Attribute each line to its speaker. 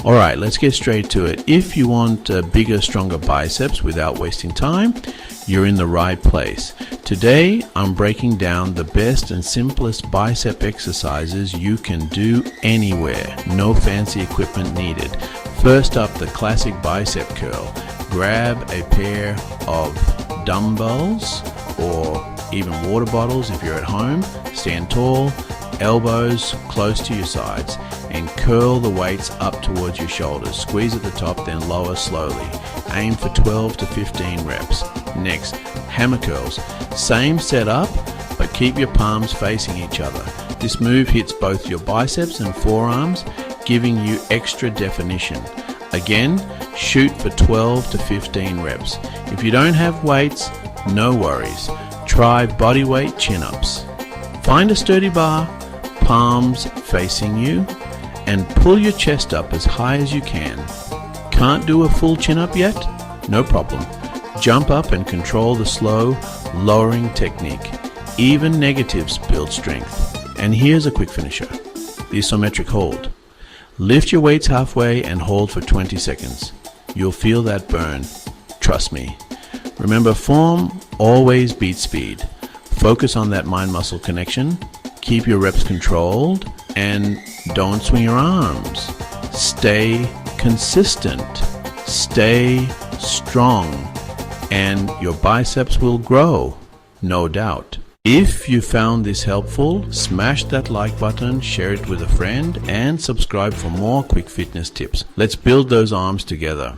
Speaker 1: Alright, let's get straight to it. If you want bigger, stronger biceps without wasting time, you're in the right place. Today, I'm breaking down the best and simplest bicep exercises you can do anywhere. No fancy equipment needed. First up, the classic bicep curl. Grab a pair of dumbbells or even water bottles if you're at home. Stand tall, elbows close to your sides, and curl the weights up towards your shoulders. Squeeze at the top, then lower slowly. Aim for 12 to 15 reps. Next, hammer curls. Same setup, but keep your palms facing each other. This move hits both your biceps and forearms, giving you extra definition. Again, shoot for 12 to 15 reps. If you don't have weights, no worries. Try bodyweight chin-ups. Find a sturdy bar, palms facing you, and pull your chest up as high as you can. Can't do a full chin-up yet? No problem. Jump up and control the slow, lowering technique. Even negatives build strength. And here's a quick finisher, the isometric hold. Lift your weights halfway and hold for 20 seconds. You'll feel that burn. Trust me. Remember, form always beats speed. Focus on that mind-muscle connection. Keep your reps controlled and don't swing your arms. Stay consistent. Stay strong. And your biceps will grow, no doubt. If you found this helpful, smash that like button, share it with a friend, and subscribe for more quick fitness tips. Let's build those arms together.